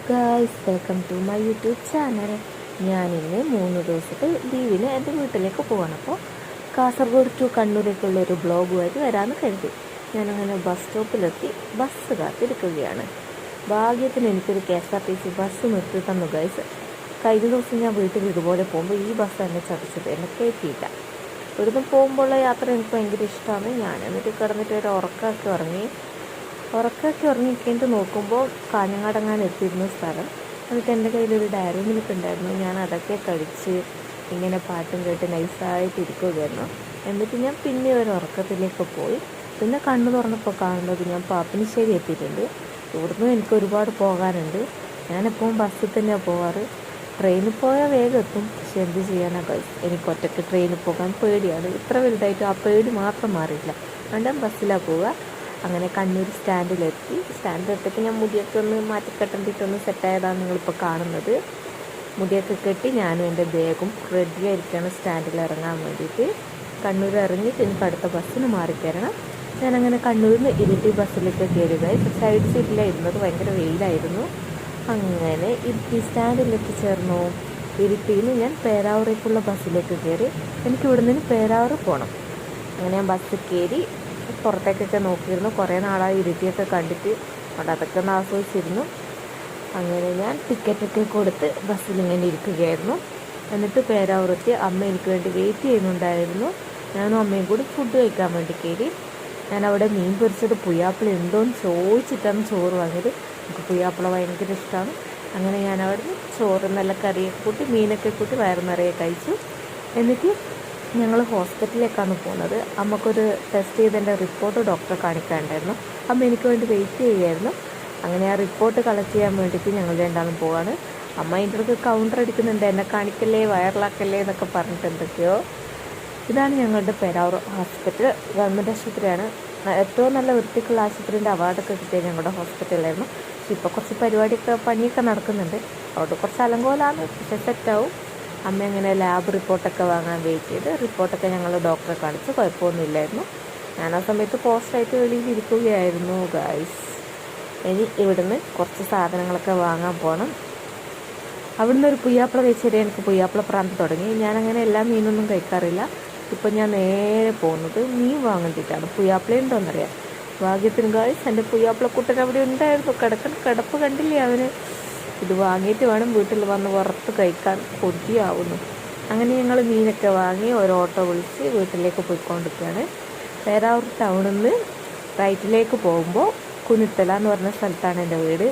Guys, welcome to my YouTube channel. ഞാനിന്ന് 3 ദിവസത്തെ ലീവിന് എൻ്റെ വീട്ടിലേക്ക് പോവാണ്. അപ്പോൾ കാസർഗോഡ് ടു കണ്ണൂരേക്കുള്ളൊരു ബ്ലോഗുമായിട്ട് വരാമെന്ന് കരുതി. ഞാനങ്ങനെ ബസ് സ്റ്റോപ്പിലെത്തി ബസ് കാത്തിരിക്കുകയാണ്. ഭാഗ്യത്തിന് എനിക്കൊരു KSRTC ബസ് നിർത്തി തന്നു ഗായ്സ്. കഴിഞ്ഞ ദിവസം ഞാൻ വീട്ടിൽ ഇതുപോലെ പോകുമ്പോൾ ഈ ബസ് എന്നെ ചതിച്ചത്, എന്നെ കയറ്റിയില്ല. ഇവിടുന്ന് പോകുമ്പോഴുള്ള യാത്ര എനിക്ക് ഭയങ്കര ഇഷ്ടമാണ്. ഞാൻ എന്നിട്ട് കിടന്നിട്ട് ഒരു ഉറക്കമൊക്കെ ഉറങ്ങിക്കേണ്ടി നോക്കുമ്പോൾ കാഞ്ഞങ്ങാടങ്ങാൻ എത്തിയിരുന്ന സ്ഥലം. എന്നിട്ട് എൻ്റെ കയ്യിലൊരു ഡയറി മിൽക്ക് ഉണ്ടായിരുന്നു. ഞാൻ അതൊക്കെ കഴിച്ച് ഇങ്ങനെ പാട്ടും കേട്ട് നൈസായിട്ട് ഇരിക്കുകയായിരുന്നു. എന്നിട്ട് ഞാൻ പിന്നെ ഒരു ഉറക്കത്തിലേക്ക് പോയി. പിന്നെ കണ്ണു തുറന്നപ്പോൾ കാണുന്നത് ഞാൻ പാപ്പിനിശ്ശേരി എത്തിയിട്ടുണ്ട്. ഇവിടുന്ന് എനിക്ക് ഒരുപാട് പോകാനുണ്ട്. ഞാനെപ്പോഴും ബസ്സിൽ തന്നെയാണ് പോകാറ്. ട്രെയിനിൽ പോയാൽ വേഗം എത്തും. പക്ഷെ എന്ത് ചെയ്യാനാണ് ഗൈസ്, എനിക്ക് ഒറ്റയ്ക്ക് ട്രെയിനിൽ പോകാൻ പേടിയാണ്. ഇത്ര വലുതായിട്ട് ആ പേടി മാത്രം മാറിയില്ല. അതുകൊണ്ട് ബസ്സിലാണ് പോവുക. അങ്ങനെ കണ്ണൂർ സ്റ്റാൻഡിലെത്തിയപ്പോൾ ഞാൻ മുടിയൊക്കെ ഒന്ന് മാറ്റിക്കെട്ടേണ്ടിയിട്ടൊന്ന് സെറ്റായതാണ് നിങ്ങളിപ്പോൾ കാണുന്നത്. മുടിയൊക്കെ കെട്ടി ഞാനും എൻ്റെ ബാഗും റെഡിയായിരിക്കുകയാണ് സ്റ്റാൻഡിൽ ഇറങ്ങാൻ വേണ്ടിയിട്ട്. കണ്ണൂർ ഇറങ്ങിയിട്ട് എനിക്ക് അടുത്ത ബസ്സിന് മാറിക്കയറണം. ഞാനങ്ങനെ കണ്ണൂരിൽ നിന്ന് ഇരിട്ടി ബസ്സിലേക്ക് കയറുകയായി. സൈഡ് സീറ്റിലായിരുന്നത്, ഭയങ്കര വെയിലായിരുന്നു. അങ്ങനെ ഇരിട്ടി സ്റ്റാൻഡിൽ എത്തിച്ചേർന്നു. ഇരിട്ടിയിൽ നിന്ന് ഞാൻ പേരാവൂരേക്കുള്ള ബസ്സിലേക്ക് കയറി. എനിക്ക് ഇവിടെ നിന്ന് പേരാവൂർ പോകണം. അങ്ങനെ ഞാൻ ബസ്സിൽ കയറി പുറത്തേക്കൊക്കെ നോക്കിയിരുന്നു. കുറേ നാളായി ഇരിട്ടിയൊക്കെ കണ്ടിട്ട്, അവിടെ അതൊക്കെ ഒന്ന് ആസ്വദിച്ചിരുന്നു. അങ്ങനെ ഞാൻ ടിക്കറ്റൊക്കെ കൊടുത്ത് ബസ്സിലിങ്ങനെ ഇരിക്കുകയായിരുന്നു. എന്നിട്ട് പേരാവൂരെത്തി. അമ്മ എനിക്ക് വേണ്ടി വെയിറ്റ് ചെയ്യുന്നുണ്ടായിരുന്നു. ഞാനും അമ്മയും കൂടി ഫുഡ് കഴിക്കാൻ വേണ്ടി കയറി. ഞാനവിടെ മീൻ പൊരിച്ചത് പുയ്യാപ്പിള ഉണ്ടോയെന്ന് ചോദിച്ചിട്ടാണ് ചോറ് വാങ്ങിയത്. എനിക്ക് പുയ്യാപ്പിള ഭയങ്കര ഇഷ്ടമാണ്. അങ്ങനെ ഞാനവിടെ ചോറ് നല്ല കറിയൊക്കെ കൂട്ടി മീനൊക്കെ കൂട്ടി വയറ് നിറയെ കഴിച്ചു. എന്നിട്ട് ഞങ്ങൾ ഹോസ്പിറ്റലിലേക്കാണ് പോകുന്നത്. അമ്മക്കൊരു ടെസ്റ്റ് ചെയ്തതിൻ്റെ റിപ്പോർട്ട് ഡോക്ടറെ കാണിക്കാനുണ്ടായിരുന്നു. അമ്മ എനിക്ക് വേണ്ടി വെയിറ്റ് ചെയ്യുമായിരുന്നു. അങ്ങനെ ആ റിപ്പോർട്ട് കളക്ട് ചെയ്യാൻ വേണ്ടിയിട്ട് ഞങ്ങൾ രണ്ടാളും പോവാണ്. അമ്മ അതിൻ്റെ അടുത്ത് കൗണ്ടർ അടിക്കുന്നുണ്ട്, എന്നെ കാണിക്കല്ലേ, വയറിലാക്കല്ലേ എന്നൊക്കെ പറഞ്ഞിട്ട് എന്തൊക്കെയോ. ഇതാണ് ഞങ്ങളുടെ പേരാവൂർ ഹോസ്പിറ്റൽ. ഗവൺമെൻറ് ആശുപത്രിയാണ്. ഏറ്റവും നല്ല വൃത്തിക്കുള്ള ആശുപത്രിൻ്റെ അവാർഡൊക്കെ കിട്ടിയത് ഞങ്ങളുടെ ഹോസ്പിറ്റലായിരുന്നു. പക്ഷെ ഇപ്പോൾ കുറച്ച് പണിയൊക്കെ നടക്കുന്നുണ്ട്. അവിടെ കുറച്ച് അലങ്കോലാണ്, പക്ഷെ സെറ്റാവും. അമ്മ അങ്ങനെ ലാബ് റിപ്പോർട്ടൊക്കെ വാങ്ങാൻ വെയിറ്റ് ചെയ്ത് റിപ്പോർട്ടൊക്കെ ഞങ്ങൾ ഡോക്ടറെ കാണിച്ച് കുഴപ്പമൊന്നുമില്ലായിരുന്നു. ഞാൻ ആ സമയത്ത് പോസ്റ്റായിട്ട് വെളിയിലിരിക്കുകയായിരുന്നു ഗായ്സ്. ഇനി ഇവിടുന്ന് കുറച്ച് സാധനങ്ങളൊക്കെ വാങ്ങാൻ പോകണം. അവിടുന്ന് ഒരു പുയ്യാപ്പിള കഴിച്ചേരെ എനിക്ക് പുയ്യാപ്പിള പ്രാന്ത് തുടങ്ങി. ഞാനങ്ങനെ എല്ലാ മീനൊന്നും കഴിക്കാറില്ല. ഇപ്പം ഞാൻ നേരെ പോകുന്നത് മീൻ വാങ്ങേണ്ടിയിട്ടാണ്. പുയ്യാപ്പിള ഉണ്ടോയെന്നറിയാം. ഭാഗ്യത്തിന് ഗായ്സ് എൻ്റെ പുയ്യാപ്പിളക്കുട്ടൻ അവിടെ ഉണ്ടായിരുന്നു. കിടപ്പ് കണ്ടില്ലേ അവന്. ഇത് വാങ്ങിയിട്ട് വേണം വീട്ടിൽ വന്ന് വറുത്ത് കഴിക്കാൻ. കൊതിയാവുന്നു. അങ്ങനെ ഞങ്ങൾ മീനൊക്കെ വാങ്ങി ഒരു ഓട്ടോ വിളിച്ച് വീട്ടിലേക്ക് പോയിക്കൊണ്ടിരിക്കുകയാണ്. പേരാവൂർ ടൗണിൽ നിന്ന് റൈറ്റിലേക്ക് പോകുമ്പോൾ കുനിത്തല എന്ന് പറഞ്ഞ സ്ഥലത്താണ് എൻ്റെ വീട്.